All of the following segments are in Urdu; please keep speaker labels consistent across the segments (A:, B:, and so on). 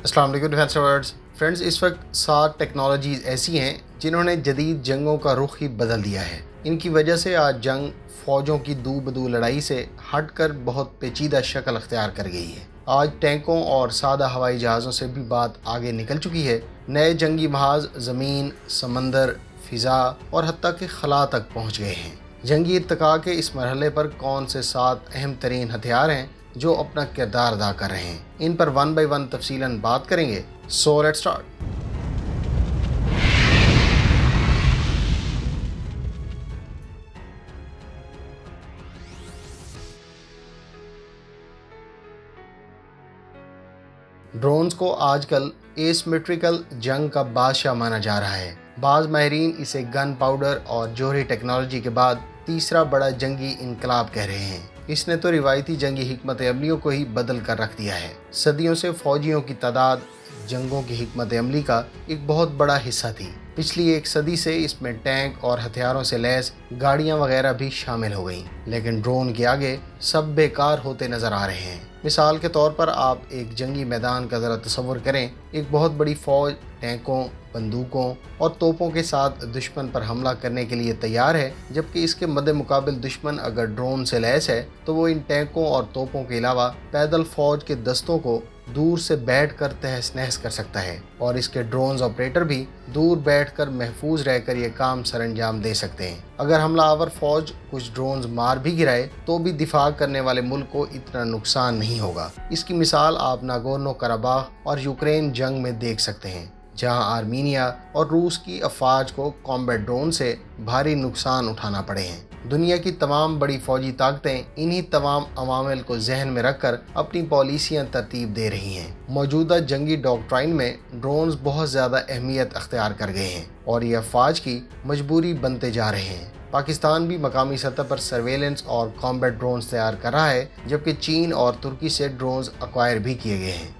A: السلام علیکم ڈیفینس لورز فرینڈز، اس وقت 7 ٹیکنالوجیز ایسی ہیں جنہوں نے جدید جنگوں کا رخ ہی بدل دیا ہے۔ ان کی وجہ سے آج جنگ فوجوں کی دو بدو لڑائی سے ہٹ کر بہت پیچیدہ شکل اختیار کر گئی ہے۔ آج ٹینکوں اور سادہ ہوائی جہازوں سے بھی بات آگے نکل چکی ہے۔ نئے جنگی محاذ زمین، سمندر، فضا اور حتیٰ کہ خلا تک پہنچ گئے ہیں۔ جنگی ارتقاء کے اس مرحلے پر کون سے 7 اہم ترین ہتھیار ہیں جو اپنا کردار ادا کر رہے ہیں، ان پر 1 بائی 1 تفصیلاً بات کریں گے۔ So let's start. ڈرونز کو آج کل ایسیمیٹریکل جنگ کا بادشاہ مانا جا رہا ہے۔ بعض ماہرین اسے گن پاؤڈر اور جوہری ٹیکنالوجی کے بعد تیسرا بڑا جنگی انقلاب کہہ رہے ہیں۔ اس نے تو روایتی جنگی حکمت عملیوں کو ہی بدل کر رکھ دیا ہے۔ صدیوں سے فوجیوں کی تعداد جنگوں کی حکمت عملی کا ایک بہت بڑا حصہ تھی۔ پچھلی 1 صدی سے اس میں ٹینک اور ہتھیاروں سے لیس گاڑیاں وغیرہ بھی شامل ہو گئیں، لیکن ڈرون کے آگے سب بیکار ہوتے نظر آ رہے ہیں۔ مثال کے طور پر آپ ایک جنگی میدان کا ذرا تصور کریں۔ ایک بہت بڑی فوج ٹینکوں، بندوقوں اور توپوں کے ساتھ دشمن پر حملہ کرنے کے لیے تیار ہے، جبکہ اس کے مد مقابل دشمن اگر ڈرون سے لیس ہے تو وہ ان ٹینکوں اور توپوں کے علاوہ پیدل فوج کے دستوں کو دور سے بیٹھ کر تہس نہس کر سکتا ہے، اور اس کے ڈرونز آپریٹر بھی دور بیٹھ کر محفوظ رہ کر یہ کام سر انجام دے سکتے ہیں۔ اگر حملہ آور فوج کچھ ڈرونز مار بھی گرائے تو بھی دفاع کرنے والے ملک کو اتنا نقصان نہیں ہوگا۔ اس کی مثال آپ ناگورنو قرباخ اور یوکرین جنگ میں دیکھ سکتے ہیں، جہاں آرمینیا اور روس کی افواج کو کامبیٹ ڈرون سے بھاری نقصان اٹھانا پڑے ہیں۔ دنیا کی تمام بڑی فوجی طاقتیں انہی تمام عوامل کو ذہن میں رکھ کر اپنی پالیسیاں ترتیب دے رہی ہیں۔ موجودہ جنگی ڈاکٹرائن میں ڈرونز بہت زیادہ اہمیت اختیار کر گئے ہیں اور یہ افواج کی مجبوری بنتے جا رہے ہیں۔ پاکستان بھی مقامی سطح پر سرویلنس اور کامبیٹ ڈرونز تیار کر رہا ہے، جبکہ چین اور ترکی سے ڈرونز ایکوائر بھی کیے گئے ہیں۔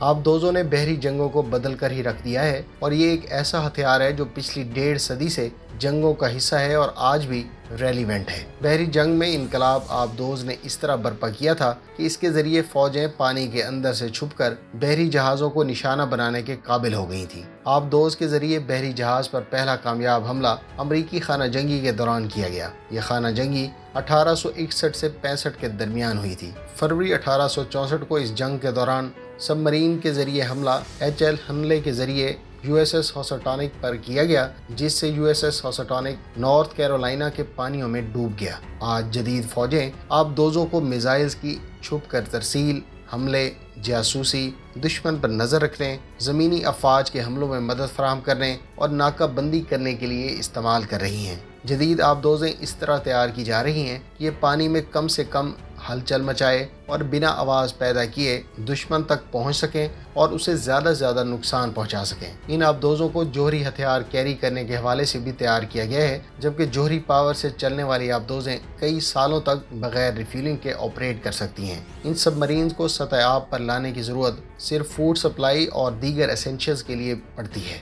A: آپ دوزوں نے بحری جنگوں کو بدل کر ہی رکھ دیا ہے، اور یہ ایک ایسا ہتھیار ہے جو پچھلی 1.5 صدی سے جنگوں کا حصہ ہے اور آج بھی ریلیونٹ ہے۔ بحری جنگ میں انقلاب آبدوز نے اس طرح برپا کیا تھا کہ اس کے ذریعے فوجیں پانی کے اندر سے چھپ کر بحری جہازوں کو نشانہ بنانے کے قابل ہو گئی تھیں۔ آبدوز کے ذریعے بحری جہاز پر پہلا کامیاب حملہ امریکی خانہ جنگی کے دوران کیا گیا۔ یہ خانہ جنگی 1861 سے 65 کے درمیان ہوئی تھی۔ فروری 1864 کو اس جنگ کے دوران سب مرین کے ذریعے حملہ ایچ ایل ہنلے کے ذریعے یو ایس ایس ہوساٹونک پر کیا گیا، جس سے U S S Housatonic North Carolina کے پانیوں میں ڈوب گیا۔ آج جدید فوجیں آبدوزوں کو میزائلز کی چھپ کر ترسیل، حملے، جاسوسی، دشمن پر نظر رکھنے، زمینی افواج کے حملوں میں مدد فراہم کرنے اور ناکہ بندی کرنے کے لیے استعمال کر رہی ہیں۔ جدید آبدوزیں اس طرح تیار کی جا رہی ہیں کہ یہ پانی میں کم سے کم ہلچل مچائے اور بنا آواز پیدا کیے دشمن تک پہنچ سکیں اور اسے زیادہ سے زیادہ نقصان پہنچا سکیں۔ ان آبدوزوں کو جوہری ہتھیار کیری کرنے کے حوالے سے بھی تیار کیا گیا ہے، جبکہ جوہری پاور سے چلنے والی آبدوزیں کئی سالوں تک بغیر ریفیلنگ کے آپریٹ کر سکتی ہیں۔ ان سب مرینز کو سطح آب پر لانے کی ضرورت صرف فوڈ سپلائی اور دیگر ایسنشلز کے لیے پڑتی ہے۔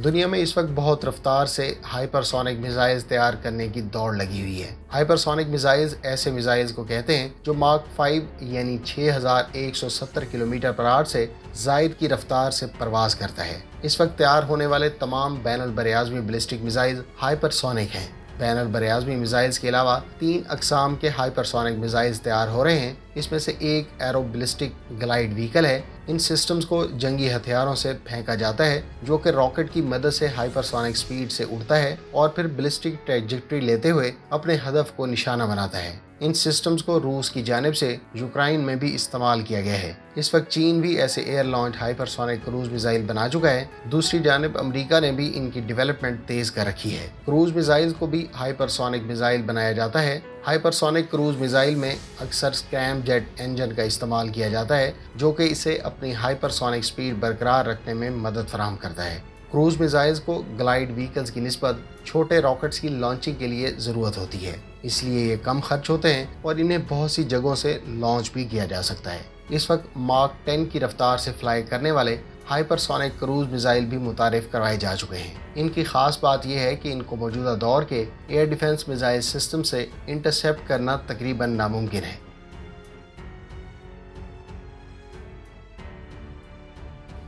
A: دنیا میں اس وقت بہت رفتار سے ہائپر سونک میزائلز تیار کرنے کی دوڑ لگی ہوئی ہے۔ ہائپر سونک میزائلز ایسے میزائلز کو کہتے ہیں جو ماک 5 یعنی 6170 کلومیٹر پر آور سے زائد کی رفتار سے پرواز کرتا ہے۔ اس وقت تیار ہونے والے تمام بین البراعظمی بیلسٹک میزائلز ہائپر سونک ہیں۔ بین البراعظمی میزائلز کے علاوہ 3 اقسام کے ہائپر سونک میزائلز تیار ہو رہے ہیں۔ اس میں سے ایک ایرو بلسٹک گلائیڈ وہیکل ہے۔ ان سسٹمز کو جنگی ہتھیاروں سے پھینکا جاتا ہے، جو کہ راکٹ کی مدد سے ہائپر سونک سپیڈ سے اڑتا ہے اور پھر بلسٹک ٹریجیکٹری لیتے ہوئے اپنے ہدف کو نشانہ بناتا ہے۔ ان سسٹمز کو روس کی جانب سے یوکرائن میں بھی استعمال کیا گیا ہے۔ اس وقت چین بھی ایسے air launch hypersonic cruise missile بنا چکا ہے۔ دوسری جانب امریکہ نے بھی ان کی ڈیولپمنٹ تیز کر رکھی ہے۔ کروز میزائل کو بھی ہائپر سونک میزائل بنایا جاتا ہے۔ ہائپر سونک کروز میزائل میں اکثر اسکریم جیٹ انجن کا استعمال کیا جاتا ہے، جو کہ اسے اپنی ہائپر سونک سپیڈ برقرار رکھنے میں مدد فراہم کرتا ہے۔ کروز میزائلز کو گلائیڈ وہیکلز کی نسبت چھوٹے راکٹس کی لانچنگ کے لیے ضرورت ہوتی ہے، اس لیے یہ کم خرچ ہوتے ہیں اور انہیں بہت سی جگہوں سے لانچ بھی کیا جا سکتا ہے۔ اس وقت ماک 10 کی رفتار سے فلائی کرنے والے ہائپرسونک کروز میزائل بھی متعارف کروائے جا چکے ہیں۔ ان کی خاص بات یہ ہے کہ ان کو موجودہ دور کے ایئر ڈیفنس میزائل سسٹم سے انٹرسیپٹ کرنا تقریباً ناممکن ہے۔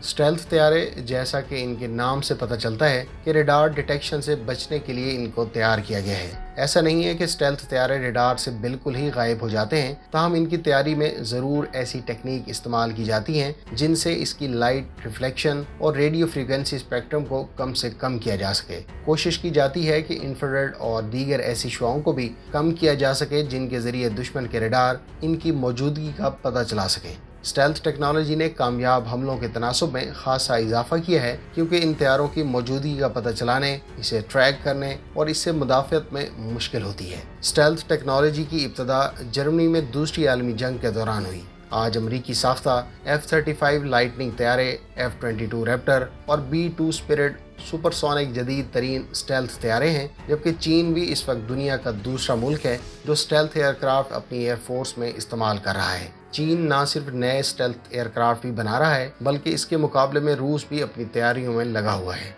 A: اسٹیلتھ طیارے، جیسا کہ ان کے نام سے پتہ چلتا ہے کہ ریڈار ڈیٹیکشن سے بچنے کے لیے ان کو تیار کیا گیا ہے۔ ایسا نہیں ہے کہ اسٹیلتھ طیارے ریڈار سے بالکل ہی غائب ہو جاتے ہیں، تاہم ان کی تیاری میں ضرور ایسی ٹیکنیک استعمال کی جاتی ہیں جن سے اس کی لائٹ ریفلیکشن اور ریڈیو فریکوینسی اسپیکٹرم کو کم سے کم کیا جا سکے۔ کوشش کی جاتی ہے کہ انفرارڈ اور دیگر ایسی شعاؤں کو بھی کم کیا جا سکے جن کے ذریعے دشمن کے ریڈار ان کی موجودگی کا پتہ چلا سکیں۔ اسٹیلتھ ٹیکنالوجی نے کامیاب حملوں کے تناسب میں خاصا اضافہ کیا ہے، کیونکہ ان طیاروں کی موجودگی کا پتہ چلانے، اسے ٹریک کرنے اور اس سے مدافعت میں مشکل ہوتی ہے۔ اسٹیلتھ ٹیکنالوجی کی ابتدا جرمنی میں دوسری عالمی جنگ کے دوران ہوئی۔ آج امریکی ساختہ F-35 لائٹننگ طیارے، F-22 ریپٹر اور B-2 اسپرٹ سپر سونک جدید ترین اسٹیلتھ طیارے ہیں، جبکہ چین بھی اس وقت دنیا کا دوسرا ملک ہے جو اسٹیلتھ ایئر کرافٹ اپنی ایئر فورس میں استعمال کر رہا ہے۔ چین نہ صرف نئے اسٹیلتھ ایئر کرافٹ بھی بنا رہا ہے، بلکہ اس کے مقابلے میں روس بھی اپنی تیاریوں میں لگا ہوا ہے۔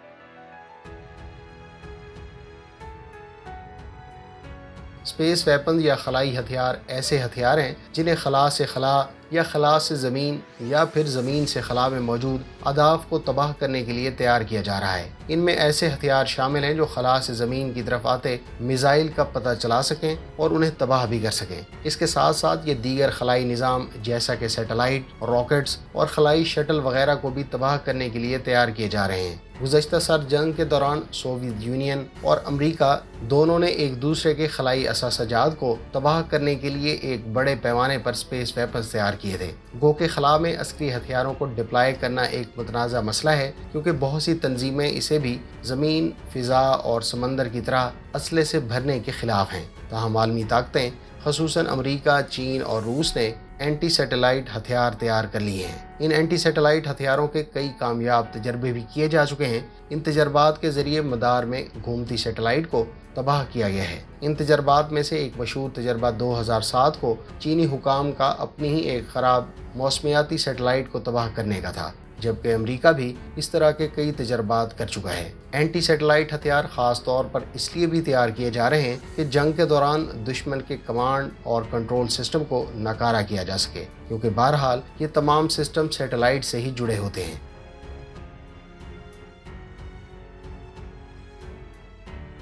A: اسپیس ویپنز یا خلائی ہتھیار ایسے ہتھیار ہیں جنہیں خلا سے خلا یا خلا سے زمین یا پھر زمین سے خلا میں موجود اہداف کو تباہ کرنے کے لیے تیار کیا جا رہا ہے۔ ان میں ایسے ہتھیار شامل ہیں جو خلا سے زمین کی طرف آتے میزائل کا پتہ چلا سکیں اور انہیں تباہ بھی کر سکیں۔ اس کے ساتھ ساتھ یہ دیگر خلائی نظام جیسا کہ سیٹلائٹ، راکٹس اور خلائی شٹل وغیرہ کو بھی تباہ کرنے کے لیے تیار کیے جا رہے ہیں۔ گزشتہ سر جنگ کے دوران سوویت یونین اور امریکہ دونوں نے ایک دوسرے کے خلائی اثاثہ جات کو تباہ کرنے کے لیے ایک بڑے پیمانے پر اسپیس ویپنز تیار کیے تھے۔ گو کہ خلا میں عسکری ہتھیاروں کو ڈپلائی کرنا ایک متنازع مسئلہ ہے، کیونکہ بہت سی تنظیمیں اسے بھی زمین، فضا اور سمندر کی طرح اسلحے سے بھرنے کے خلاف ہیں۔ تاہم عالمی طاقتیں خصوصاً امریکہ، چین اور روس نے اینٹی سیٹلائٹ ہتھیار تیار کر لیے ہیں۔ ان اینٹی سیٹلائٹ ہتھیاروں کے کئی کامیاب تجربے بھی کیے جا چکے ہیں۔ ان تجربات کے ذریعے مدار میں گھومتی سیٹلائٹ کو تباہ کیا گیا ہے۔ ان تجربات میں سے ایک مشہور تجربہ 2007 کو چینی حکام کا اپنی ہی ایک خراب موسمیاتی سیٹلائٹ کو تباہ کرنے کا تھا، جبکہ امریکہ بھی اس طرح کے کئی تجربات کر چکا ہے۔ اینٹی سیٹلائٹ ہتھیار خاص طور پر اس لیے بھی تیار کیے جا رہے ہیں کہ جنگ کے دوران دشمن کے کمانڈ اور کنٹرول سسٹم کو ناکارہ کیا جا سکے، کیونکہ بہرحال یہ تمام سسٹم سیٹلائٹ سے ہی جڑے ہوتے ہیں۔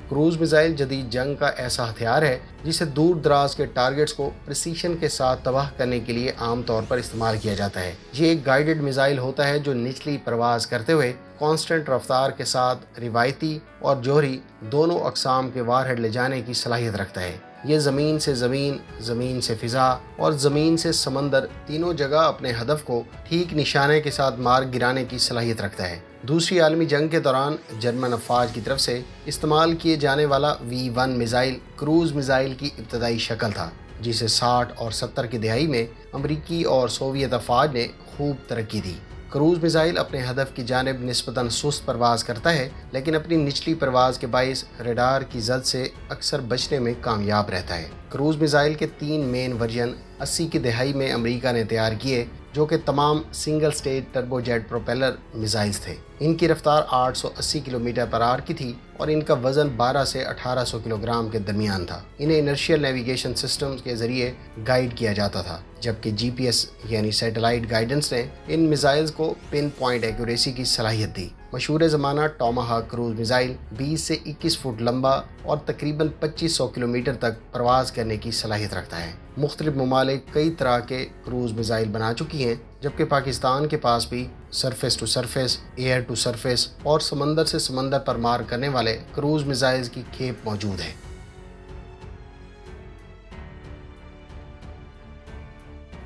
A: کروز میزائل جدید جنگ کا ایسا ہتھیار ہے جسے دور دراز کے ٹارگٹس کو پریسیشن کے ساتھ تباہ کرنے کے لیے عام طور پر استعمال کیا جاتا ہے۔ یہ ایک گائیڈڈ میزائل ہوتا ہے جو نچلی پرواز کرتے ہوئے کانسٹنٹ رفتار کے ساتھ روایتی اور جوہری دونوں اقسام کے وار ہیڈ لے جانے کی صلاحیت رکھتا ہے۔ یہ زمین سے زمین، زمین سے فضا اور زمین سے سمندر تینوں جگہ اپنے ہدف کو ٹھیک نشانے کے ساتھ مار گرانے کی صلاحیت رکھتا ہے۔ دوسری عالمی جنگ کے دوران جرمن افواج کی طرف سے استعمال کیے جانے والا V-1 میزائل کروز میزائل کی ابتدائی شکل تھا، جسے 60 اور 70 کی دہائی میں امریکی اور سوویت افواج نے خوب ترقی دی۔ کروز میزائل اپنے ہدف کی جانب نسبتاً سست پرواز کرتا ہے، لیکن اپنی نچلی پرواز کے باعث ریڈار کی زد سے اکثر بچنے میں کامیاب رہتا ہے۔ کروز میزائل کے 3 مین ورژن 80 کی دہائی میں امریکہ نے تیار کیے، جو کہ تمام single stage turbojet propeller missiles تھے۔ ان کی رفتار 880 کلومیٹر پر آور کی تھی اور ان کا وزن 12 سے 1800 کلو گرام کے درمیان تھا۔ انہیں انرشیل نیویگیشن سسٹم کے ذریعے گائیڈ کیا جاتا تھا، جبکہ GPS یعنی سیٹلائٹ گائیڈنس نے ان میزائلز کو پن پوائنٹ ایکوریسی کی صلاحیت دی۔ مشہور زمانہ ٹاماہاک کروز میزائل 20 سے 21 فٹ لمبا اور تقریباً 2500 کلومیٹر تک پرواز کرنے کی صلاحیت رکھتا ہے۔ مختلف ممالک کئی طرح کے کروز میزائل بنا چکی ہیں، جبکہ پاکستان کے پاس بھی surface to surface, air to surface اور سمندر سے سمندر پر مار کرنے والے کروز میزائلز کی کھیپ موجود ہے۔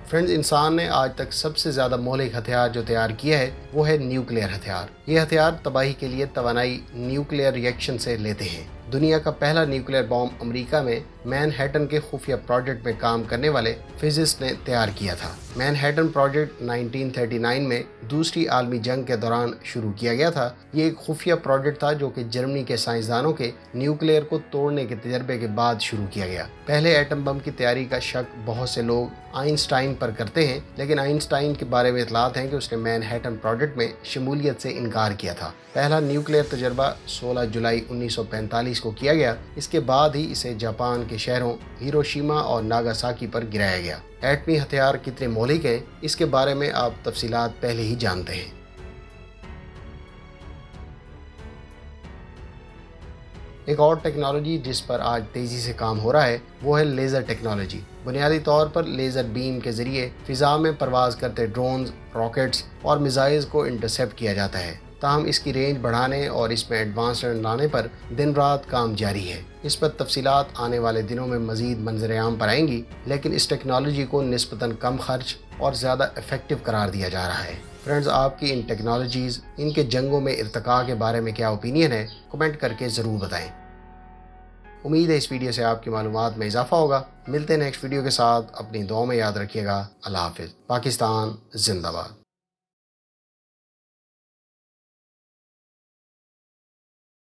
A: فرینڈز، انسان نے آج تک سب سے زیادہ مہلک ہتھیار جو تیار کیا ہے وہ ہے نیوکلیئر ہتھیار۔ یہ ہتھیار تباہی کے لیے توانائی نیوکلیئر ری ایکشن سے لیتے ہیں۔ دنیا کا پہلا نیوکلیئر بام امریکہ میں مین ہیٹن کے خفیہ پروجیکٹ میں کام کرنے والے فزسٹ نے تیار کیا تھا۔ مین ہیٹن پروجیکٹ 1939 میں دوسری عالمی جنگ کے دوران شروع کیا گیا تھا۔ یہ ایک خفیہ پروجیکٹ تھا جو کہ جرمنی کے سائنسدانوں کے نیوکلیئر کو توڑنے کے تجربے کے بعد شروع کیا گیا۔ پہلے ایٹم بم کی تیاری کا شک بہت سے لوگ آئنسٹائن پر کرتے ہیں، لیکن آئنسٹائن کے بارے میں اطلاعات ہیں کہ اس نے مین ہیٹن پروجیکٹ میں شمولیت سے انکار کیا تھا۔ پہلا نیوکلیئر تجربہ 16 جولائی 1945 کو کیا گیا۔ اس کے بعد ہی اسے جاپان کے شہروں ہیروشیما اور ناگاساکی پر گرایا گیا۔ ایٹمی ہتھیار کتنے مہلک ہیں اس کے بارے میں آپ تفصیلات پہلے ہی جانتے ہیں۔ ایک اور ٹیکنالوجی جس پر آج تیزی سے کام ہو رہا ہے وہ ہے لیزر ٹیکنالوجی۔ بنیادی طور پر لیزر بیم کے ذریعے فضا میں پرواز کرتے ڈرونز، راکٹس اور میزائلز کو انٹرسیپٹ کیا جاتا ہے۔ تاہم اس کی رینج بڑھانے اور اس میں ایڈوانسمنٹ لانے پر دن رات کام جاری ہے۔ اس پر تفصیلات آنے والے دنوں میں مزید منظر عام پر آئیں گی، لیکن اس ٹیکنالوجی کو نسبتاً کم خرچ اور زیادہ افیکٹو قرار دیا جا رہا ہے۔ فرینڈز، آپ کی ان ٹیکنالوجیز، ان کے جنگوں میں ارتقاء کے بارے میں کیا اوپینین ہے، کمنٹ کر کے ضرور بتائیں۔ امید ہے اس ویڈیو سے آپ کی معلومات میں اضافہ ہوگا۔ ملتے ہیں نیکسٹ ویڈیو کے ساتھ، اپنی دعاؤں میں یاد رکھیے گا۔ اللہ حافظ۔ پاکستان زندہ باد۔